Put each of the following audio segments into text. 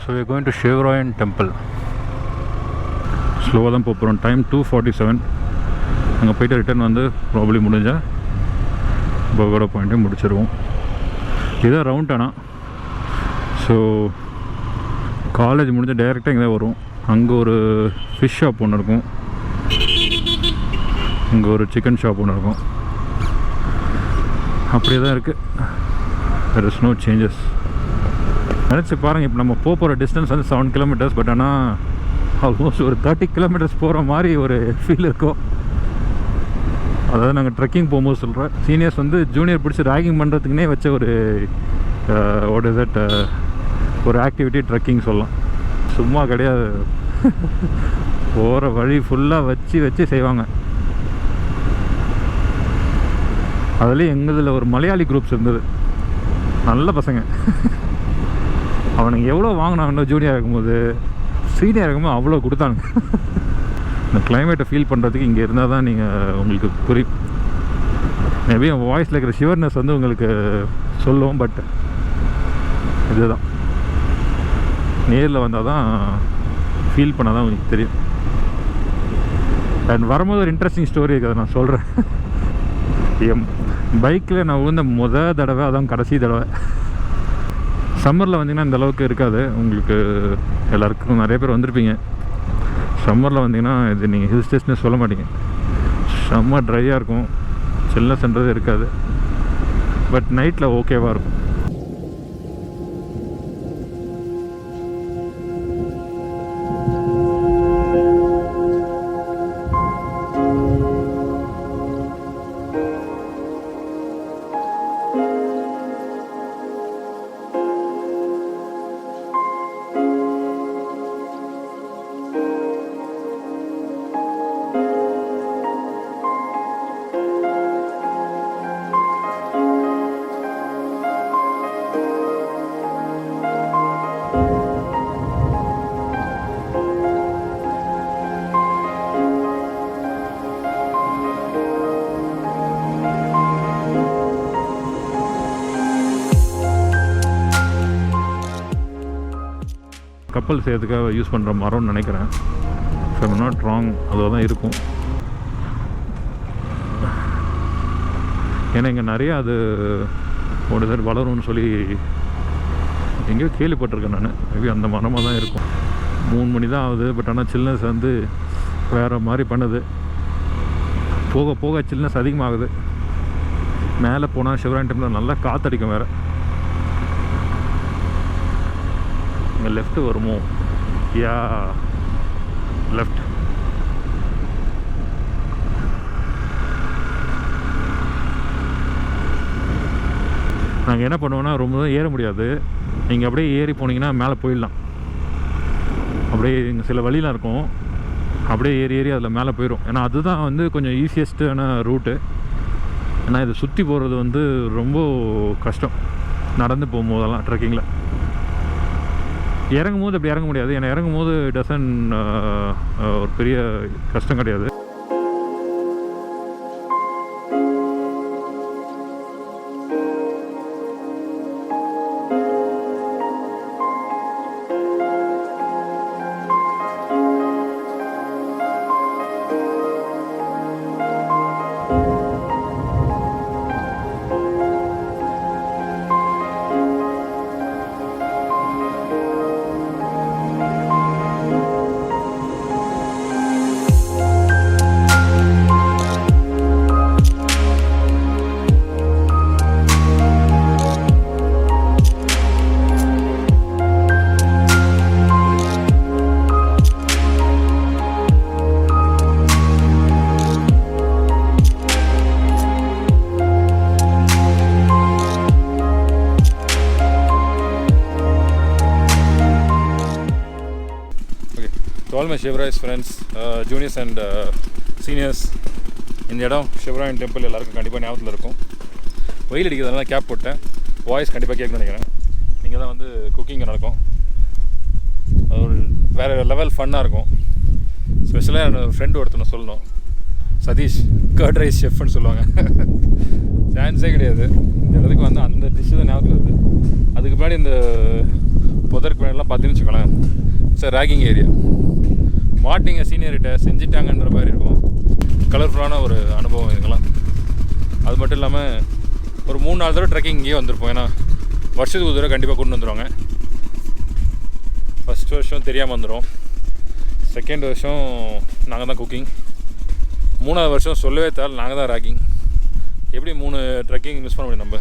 So we are going to Shervarayan temple. ஸ்லோவாக தான் போகிறோம். டைம் 2:47. அங்கே போய்ட்டு ரிட்டர்ன் வந்து ப்ராப்ளி முடிஞ்சால் பகோடா பாயிண்ட்டே முடிச்சிருவோம். இதுதான் ரவுண்ட் ஆனால். ஸோ காலேஜ் முடிஞ்ச டைரெக்டாக இங்கே தான் வரும். அங்கே ஒரு ஃபிஷ் ஷாப் ஒன்று இருக்கும், இங்கே ஒரு சிக்கன் ஷாப் ஒன்று இருக்கும். அப்படியே தான் இருக்குது. there is no changes. நினச்சி பாருங்கள், இப்போ நம்ம போகிற டிஸ்டன்ஸ் வந்து 7 kilometers. பட் ஆனால் ஆல்மோஸ்ட் ஒரு 30 kilometers போகிற மாதிரி ஒரு ஃபீல் இருக்கும். அதாவது நாங்கள் ட்ரெக்கிங் போகும்போது சொல்கிறேன், சீனியர்ஸ் வந்து ஜூனியர் பிடிச்சி ரேகிங் பண்ணுறதுக்குனே வச்ச ஒரு வாட் இஸ் தட் ஒரு ஆக்டிவிட்டி ட்ரெக்கிங் சொல்லலாம். சும்மா கிடையாது, போகிற வழி ஃபுல்லாக வச்சு செய்வாங்க. அதுலேயும் எங்களில் ஒரு மலையாளி குரூப்ஸ் இருந்தது, நல்ல பசங்க. அவனுங்க எவ்வளோ வாங்கினாங்கன்னு ஜூனியர் இருக்கும்போது, சீனியர் இருக்கும்போது அவ்வளோ கொடுத்தாங்க. இந்த கிளைமேட்டை ஃபீல் பண்ணுறதுக்கு இங்கே இருந்தால் தான் நீங்கள் உங்களுக்கு புரியும். மேபி என் வாய்ஸில் இருக்கிற ஷிவர்னஸ் வந்து உங்களுக்கு சொல்லுவோம். பட் இதுதான் நேரில் வந்தால் தான் ஃபீல் பண்ணால் தான் உங்களுக்கு தெரியும். அண்ட் வரும்போது ஒரு இன்ட்ரெஸ்டிங் ஸ்டோரி இருக்குது, அதை நான் சொல்கிறேன். என் பைக்கில் நான் விழுந்த தடவை, அதான் கடைசி தடவை. சம்மரில் வந்தீங்கன்னா இந்த அளவுக்கு இருக்காது. உங்களுக்கு எல்லாருக்கும் நிறைய பேர் வந்திருப்பீங்க. சம்மரில் வந்தீங்கன்னா இது நீங்கள் ஹில் ஸ்டேஷனே சொல்ல மாட்டீங்க. செம்ம ட்ரையாக இருக்கும், சில்னஸ்ன்றது இருக்காது. பட் நைட்டில் ஓகேவாக இருக்கும். கப்பல் செய்யறதுக்காக யூஸ் பண்ணுற மரம்னு நினைக்கிறேன். ஸோ ஐம் நாட் ராங், அதுவாக தான் இருக்கும். ஏன்னா இங்கே நிறையா அது ஒரு சைடு வளரும்னு சொல்லி எங்கேயோ கேள்விப்பட்டிருக்கேன் நான். மேபி அந்த மரமாக தான் இருக்கும். 3 மணி தான் ஆகுது. பட் ஆனால் சில்னஸ் வந்து வேறு மாதிரி பண்ணுது. போக போக சில்னஸ் அதிகமாகுது. மேலே போனால் ஷிவராயன் டெம்பிள் நல்லா காற்றடிக்கும் வேறு. இங்கே லெஃப்ட்டு வருமோ? யா, லெஃப்ட். நாங்கள் என்ன பண்ணுவோன்னா, ரொம்ப தான் ஏற முடியாது. நீங்கள் அப்படியே ஏறி போனீங்கன்னா மேலே போயிடலாம். அப்படியே இங்கே சில வழியெலாம் இருக்கும், அப்படியே ஏறி அதில் மேலே போயிடும். ஏன்னா அதுதான் வந்து கொஞ்சம் ஈஸியஸ்ட்டான ரூட்டு. ஏன்னா இதை சுற்றி போகிறது வந்து ரொம்ப கஷ்டம் நடந்து போகும்போதெல்லாம் ட்ரெக்கிங்கில். இறங்கும் போது அப்படி இறங்க முடியாது. ஏன்னா இறங்கும் போது டசன் ஒரு பெரிய கஷ்டம் கிடையாது. all my Shervarayans friends, juniors and seniors. இந்த இடம் ஷெவராயன் டெம்பிள் எல்லாருக்கும் கண்டிப்பாக ஞாபகத்தில் இருக்கும். வெயில் அடிக்கிறதுனால கேப் போட்டேன். வாய்ஸ் கண்டிப்பாக கேட்கணும்னு நினைக்கிறேன். நீங்கள் தான் வந்து குக்கிங் நடக்கும். அது ஒரு வேறு லெவல் ஃபன்னாக இருக்கும். ஸ்பெஷலாக என்னோடய ஃப்ரெண்டு ஒருத்தனை சொல்லணும், சதீஷ் கர்ட் ரைஸ் ஷெஃப்னு சொல்லுவாங்க. சான்ஸே கிடையாது. இந்த இடத்துக்கு வந்து அந்த டிஷ்ஷு தான் ஞாபகத்தில் இருக்குது. அதுக்கு முன்னாடி இந்த புதருக்கு மேலாம் பார்த்தீங்கன்னு வச்சுக்கோங்களேன், இட்ஸ் ரேகிங் ஏரியா. மாட்டிங்க சீனியர்கிட்ட செஞ்சிட்டாங்கன்ற மாதிரி இருக்கும். கலர்ஃபுல்லான ஒரு அனுபவம் இதுக்கெல்லாம். அது மட்டும் இல்லாமல் ஒரு 3-4 தடவை ட்ரெக்கிங் இங்கேயே வந்திருப்போம். ஏன்னா வருஷத்துக்கு ஒரு தடவை கண்டிப்பாக கொண்டு வந்துடுவாங்க. ஃபஸ்ட் வருஷம் தெரியாமல் வந்துடும், செகண்ட் வருஷம் நாங்கள் தான் குக்கிங், 3ஆவது வருஷம் சொல்லவே தேவை நாங்கள் தான் ரேக்கிங். எப்படி 3 ட்ரெக்கிங் மிஸ் பண்ண முடியும்? நம்ம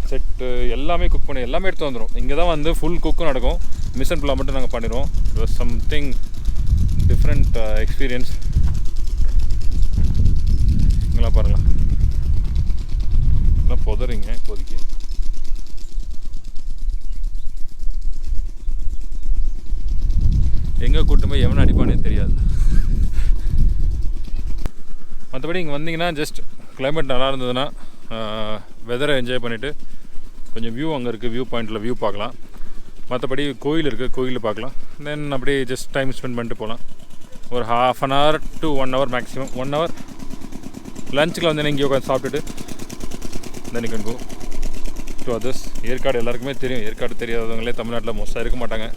செட்டு எல்லாமே குக் பண்ணி எல்லாமே எடுத்து வந்துடும். இங்கே தான் வந்து ஃபுல் குக்கும் நடக்கும். மிஸ் அண்ட் புல்லா மட்டும் நாங்கள் பண்ணிடுவோம். It was something different experience. இங்கெல்லாம் பாருங்களேன், எல்லாம் புதறிங்க இப்போதைக்கு. எங்கே கூட்டும் போய் எவனை அடிப்பானே தெரியாது. மற்றபடி இங்கே வந்தீங்கன்னா ஜஸ்ட் கிளைமேட் நல்லா இருந்ததுன்னா வெதரை என்ஜாய் பண்ணிவிட்டு கொஞ்சம் வியூ அங்கே இருக்குது, வியூ பாயிண்டில் வியூ பார்க்கலாம். மற்றபடி கோயில் இருக்குது, கோயிலில் பார்க்கலாம். தென் அப்படியே ஜஸ்ட் டைம் ஸ்பெண்ட் பண்ணிட்டு போகலாம். ஒரு ½ an hour to 1 hour maximum. 1 hour லஞ்சுக்கில் வந்து இங்கே உட்காந்து சாப்பிட்டுட்டு then you can go to others. Yercaud எல்லாருக்குமே தெரியும். ஏற்காடு தெரியாதவங்களே தமிழ்நாட்டில் மோஸ்ட்டாக இருக்க மாட்டாங்க.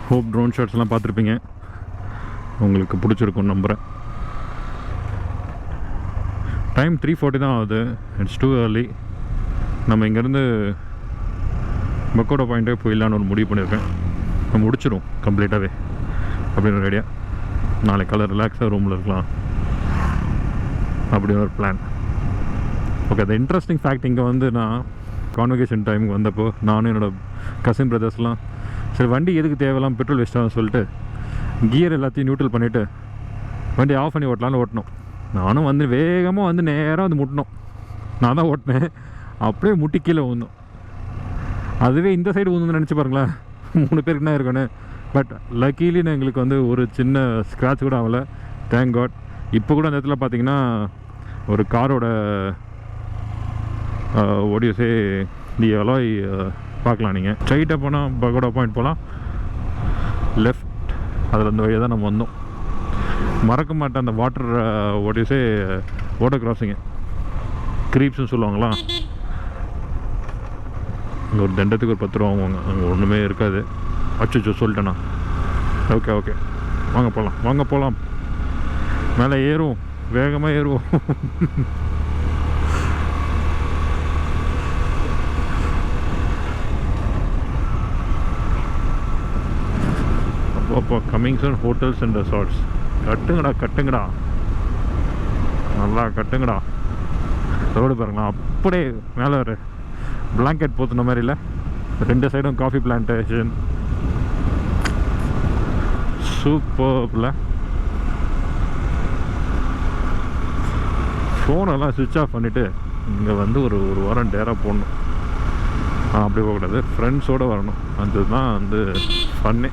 ஹோப் ட்ரோன் ஷாட்ஸ்லாம் பார்த்துருப்பீங்க, உங்களுக்கு பிடிச்சிருக்கும் நம்புகிறேன். டைம் 3:40 தான் ஆகுது. It's too early. நம்ம இங்கேருந்து பக்கோடா பாயிண்ட்டே போயிடலான்னு ஒரு முடிவு பண்ணியிருக்கேன். நம்ம முடிச்சிடும் கம்ப்ளீட்டாகவே அப்படின்னு ஒரு ஐடியா. நாளைக்கு காலை ரிலாக்ஸாக ரூமில் இருக்கலாம் அப்படின்னு ஒரு பிளான். ஓகே, அது இன்ட்ரெஸ்டிங் ஃபேக்ட், இங்கே வந்து நான் கான்வெகேஷன் டைமுக்கு வந்தப்போ நானும் என்னோடய கசின் பிரதர்ஸ்லாம் சரி வண்டி எதுக்கு தேவையில்லாம் பெட்ரோல் வேஸ்ட் ஆகும் சொல்லிட்டு கியர் எல்லாத்தையும் நியூட்ரல் பண்ணிவிட்டு வண்டி ஆஃப் பண்ணி ஓட்டலான்னு ஓட்டணும். நானும் வந்து வேகமாக வந்து நேராக வந்து முட்டினோம். நான் தான் ஓட்டினேன், அப்படியே முட்டி கீழே ஊந்தோம். அதுவே இந்த சைடு ஊந்து நினச்சி பாருங்களேன் 3 பேருக்கு என்ன இருக்குன்னு. பட் லக்கீலின்னு எங்களுக்கு வந்து ஒரு சின்ன ஸ்க்ராட்ச் கூட ஆகலை, தேங்க் காட். இப்போ கூட அந்த இடத்துல பார்த்தீங்கன்னா ஒரு காரோட ஓடியோஸே தி அலாய் பார்க்கலாம். நீங்கள் ஸ்ட்ரைட்டாக போனால் பகோடா பாயிண்ட் போகலாம், லெஃப்ட் அதில் அந்த வழியாக தான் நம்ம வந்தோம். மறக்க மாட்டேன் அந்த வாட்டர் ஓடியோஸே வாட்டர் கிராசிங்கு க்ரீப்ஸ்னு சொல்லுவாங்களா. இங்கே ஒரு தண்டத்துக்கு ஒரு 10 ரூபா வாங்குவாங்க, அங்கே ஒன்றுமே இருக்காது. அச்சோ சொல்லிட்டேண்ணா. ஓகே வாங்க போகலாம். மேலே ஏறுவோம், வேகமாக ஏறுவோம். அப்போ coming soon hotels and resorts. கட்டுங்கடா நல்லா கட்டுங்கடா. ரோடு பாருங்களா, அப்படியே மேலே ஒரு பிளாங்கெட் போத்துன மாதிரி இல்லை, 2 சைடும் காஃபி பிளான்டேஷன். சூப்பர்ல. ஃபோனெல்லாம் சுவிட்ச் ஆஃப் பண்ணிவிட்டு இங்கே வந்து ஒரு வாரம் டேராக போடணும். அப்படி போகக்கூடாது, ஃப்ரெண்ட்ஸோடு வரணும். அதுதான் வந்து ஃபன்னே.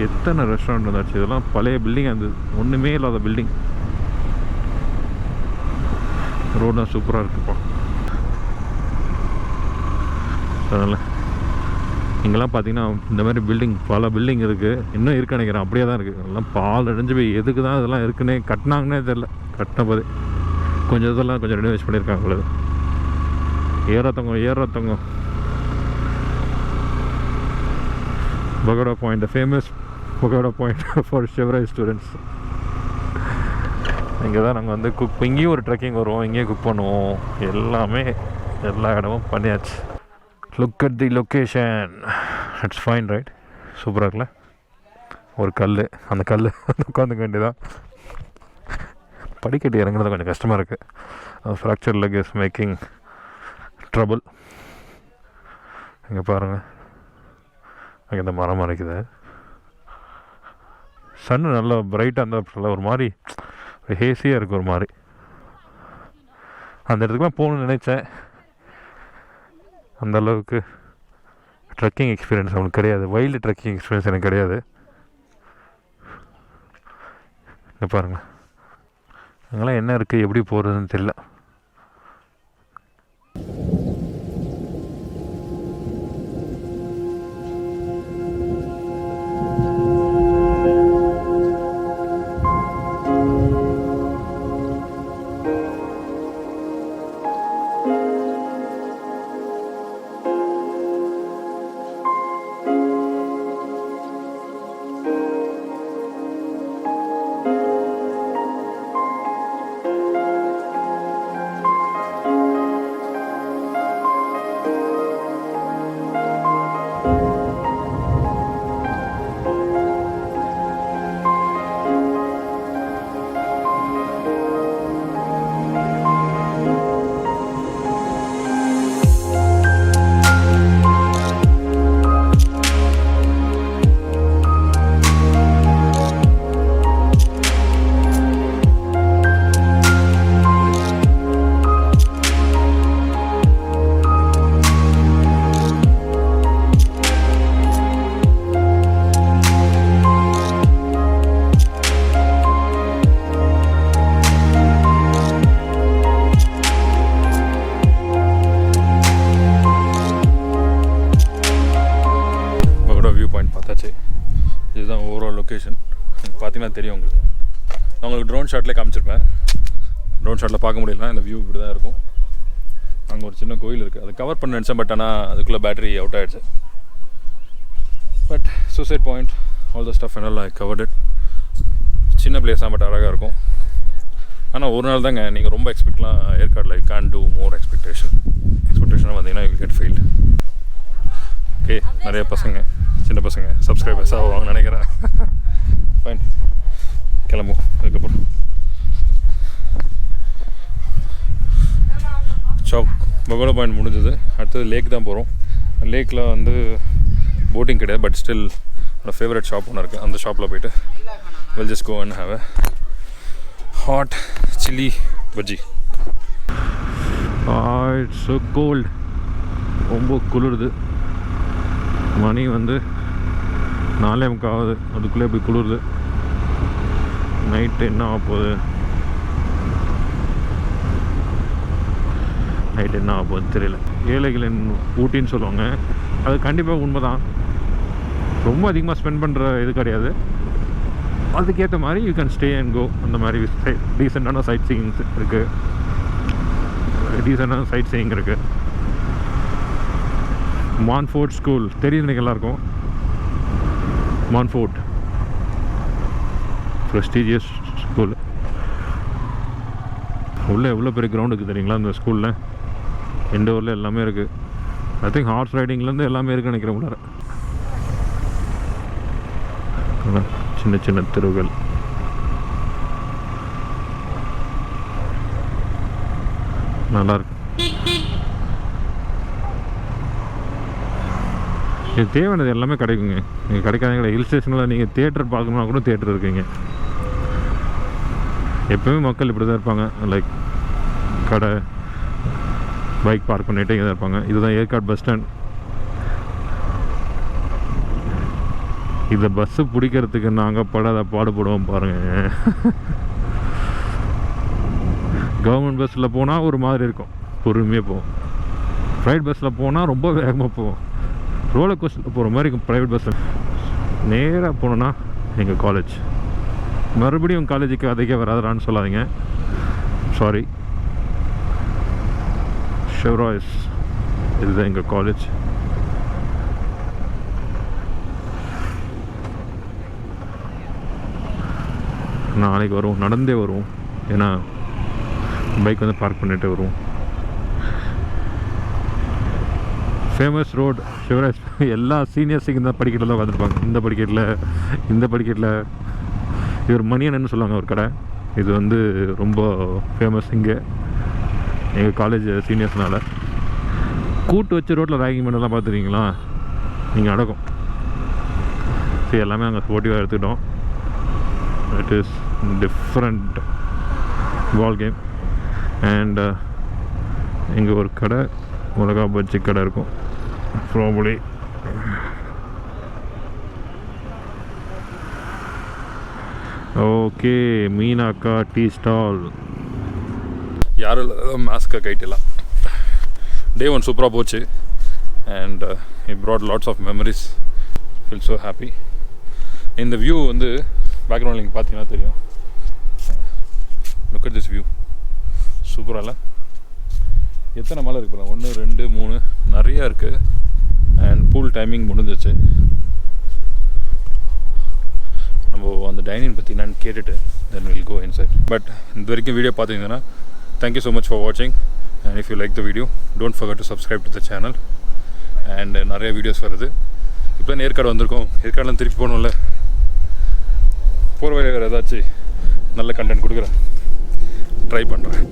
எத்தனை ரெஸ்டாரண்ட் வந்தாச்சு. இதெல்லாம் பழைய பில்டிங், அந்த ஒன்றுமே இல்லாத பில்டிங். ரோடெலாம் சூப்பராக இருக்குப்பா. அதனால் இங்கெல்லாம் பார்த்தீங்கன்னா இந்த மாதிரி பில்டிங் பல பில்டிங் இருக்குது, இன்னும் இருக்கு நினைக்கிறேன். அப்படியே தான் இருக்குது. எல்லாம் பால் அடைஞ்சு போய் எதுக்கு தான் இதெல்லாம் இருக்குன்னே கட்டினாங்கன்னே தெரில. கட்டின போதே கொஞ்சம் இதெல்லாம் கொஞ்சம் ரெனோவேட் பண்ணியிருக்காங்க உள்ளது. ஏறத்தவங்க Pagoda Point, the famous Pagoda Point for Shervarayan students. இங்கே தான் நாங்கள் வந்து இங்கேயும் ஒரு ட்ரெக்கிங் வருவோம், இங்கேயும் குக் பண்ணுவோம். எல்லா இடமும் பண்ணியாச்சு. Look at the location, it's fine right. சூப்பராக இருக்குல்ல. ஒரு கல், அந்த கல் உட்காந்துக்க வேண்டியதான். படிக்கட்டு இறங்குறது கொஞ்சம் கஷ்டமாக இருக்குது. Fracture leg is making trouble. இங்கே பாருங்கள், அங்கே இந்த மரம் இருக்குது. சன்னு நல்லா பிரைட்டாக இருந்தால் ஒரு மாதிரி ஹேஸியாக இருக்குது ஒரு மாதிரி. அந்த இடத்துக்குலாம் போகணுன்னு நினச்சேன். அந்த அளவுக்கு ட்ரெக்கிங் எக்ஸ்பீரியன்ஸ் அவனுக்கு கிடையாது. வைல்டு ட்ரெக்கிங் எக்ஸ்பீரியன்ஸ் எனக்கு கிடையாது. இங்கே பாருங்கள், அங்கெல்லாம் என்ன இருக்குது, எப்படி போகிறதுன்னு தெரியல. இதுதான் ஓவரால் லொக்கேஷன். பார்த்தீங்கன்னா தெரியும் உங்களுக்கு. நான் உங்களுக்கு ட்ரோன் ஷாட்லேயே காமிச்சிருப்பேன். ட்ரோன் ஷாட்டில் பார்க்க முடியல, இந்த வியூ இப்படி தான் இருக்கும். அங்கே ஒரு சின்ன கோயில் இருக்குது, அதை கவர் பண்ண நினச்சேன். பட் ஆனால் அதுக்குள்ளே பேட்டரி அவுட் ஆகிடுச்சு. But suicide point, all the stuff எல்லாம் கவர்ட் இட். சின்ன பிளேஸாக பட் அழகாக இருக்கும். ஆனால் ஒரு நாள் தாங்க, நீங்கள் ரொம்ப எக்ஸ்பெக்ட்லாம் ஏற்காடில் யூ கேன் டூ மோர் எக்ஸ்பெக்டேஷனாக வந்தீங்கன்னா யூ கெட் ஃபெயில்டு. ஓகே, நிறைய பசங்க, சின்ன பசங்க சப்ஸ்கிரைபர்ஸாக ஆகுவாங்கன்னு நினைக்கிறேன். ஃபைன், கிளம்பும். அதுக்கப்புறம் பகோடா பாயிண்ட் முடிஞ்சது. அடுத்தது லேக் தான் போகிறோம். லேக்கில் வந்து போட்டிங் கிடையாது, பட் ஸ்டில் என்னோடய ஃபேவரட் ஷாப் ஒன்று இருக்குது. அந்த ஷாப்பில் போய்ட்டு we'll just go and have a hot chilli bajji. It's so cold, ரொம்ப குளிருது. மணி வந்து 4:45 ஆகுது, அதுக்குள்ளே போய் குளிருது. நைட்டு என்ன ஆக போகுது, தெரியல. ஏழைகளின் ஊட்டின்னு சொல்லுவாங்க, அது கண்டிப்பாக உண்மை தான். ரொம்ப அதிகமாக ஸ்பெண்ட் பண்ணுற இது கிடையாது. அதுக்கேற்ற மாதிரி யூ கேன் ஸ்டே அண்ட் கோ. அந்த மாதிரி டீசெண்டான சைட் சீயிங்ஸ் இருக்குது. மான்ஃபோர்ட் ஸ்கூல் தெரியும் எனக்கு எல்லாருக்கும். Montfort prestigious school. உள்ளே எவ்வளோ பெரிய கிரவுண்ட் இருக்குது தெரியுங்களா அந்த ஸ்கூலில். இண்டோரில் எல்லாமே இருக்குது. ஐ திங்க் ஹார்ஸ் ரைடிங்லேருந்து எல்லாமே இருக்குன்னு நினைக்கிறேன் உள்ளார. சின்ன சின்ன தெருவுகள். நல்லாயிருக்கு. இது தேவையானது எல்லாமே கிடைக்குங்க. நீங்கள் கிடைக்காத ஹில் ஸ்டேஷனில் நீங்கள் தியேட்டர் பார்க்கணுன்னா கூட தியேட்டர் இருக்குங்க. எப்போவுமே மக்கள் இப்படி தான் இருப்பாங்க. லைக் கடை, பைக் பார்க் பண்ணிட்டு இங்கே தான் இருப்பாங்க. இதுதான் ஏற்காடு பஸ் ஸ்டாண்ட். இதை பஸ்ஸு பிடிக்கிறதுக்கு நாங்கள் பாடுபடுவோம் பாருங்கள். கவர்மெண்ட் பஸ்ஸில் போனால் ஒரு மாதிரி இருக்கும், பொறுமையாக போவோம். ப்ரைவேட் பஸ்ஸில் போனால் ரொம்ப வேகமாக போவோம். ரோலர் கோஸ்டரில் போகிற மாதிரி இருக்கும் ப்ரைவேட் பஸ்ஸில். நேராக போனோன்னா எங்கள் காலேஜ். மறுபடியும் காலேஜுக்கு அதுக்கே வராதான்னு சொல்லாதீங்க, சாரி. ஷெவராய்ஸ், இதுதான் எங்கள் காலேஜ். நாளைக்கு வருவோம், நடந்தே வருவோம். ஏன்னா பைக் வந்து பார்க் பண்ணிட்டு வருவோம். Famous road Shivraj. எல்லா சீனியர்ஸுக்கு இந்த படிக்கட்டில் தான் உட்காந்துருப்பாங்க. இந்த படிக்கட்டில் இவர் மணியன்னு சொல்லுவாங்க ஒரு கடை. இது வந்து ரொம்ப ஃபேமஸ் இங்கே எங்கள் காலேஜ் சீனியர்ஸ்னால். கூட்டு வச்சு ரோட்டில் ரேகிங் பண்ணலாம் பார்த்துருக்கீங்களா, நீங்கள் நடக்கும். சரி, எல்லாமே நாங்கள் ஸ்போர்ட்டிவாக எடுத்துக்கிட்டோம். It is different ball game. And இங்கே ஒரு கடை மிளகா பஜ்ஜி கடை இருக்கும் ப்ராபப்லி. ஓகே, மீனாக்கா டீ ஸ்டால். யாரும் இல்லை, மாஸ்கை கைட்டெல்லாம். டே 1 சூப்பராக போச்சு. And it brought lots of memories. Feel so happy. இந்த வியூ வந்து பேக்ரவுண்டில் நீங்கள் பார்த்தீங்கன்னா தெரியும். Look at this view. சூப்பராக இல்லை? எத்தனை மலை இருக்குல்ல, 1 2 3 நிறையா இருக்குது. அண்ட் பூல் டைமிங் முடிஞ்சிச்சு. நம்ம அந்த டைனிங் பற்றி என்னன்னு கேட்டுட்டு then we'll go inside. But இது வரைக்கும் வீடியோ பார்த்தீங்கன்னா தேங்க்யூ ஸோ மச் ஃபார் வாட்சிங். And if you like the video don't forget to subscribe to the channel. And நிறைய வீடியோஸ் வருது. இப்போ ஏற்காடு வந்திருக்கோம். ஏற்காடுலாம் திருப்பி போகணும்ல, போகிற வழி வேறு ஏதாச்சும் நல்ல கண்டென்ட் கொடுக்குறேன், ட்ரை பண்ணுறேன்.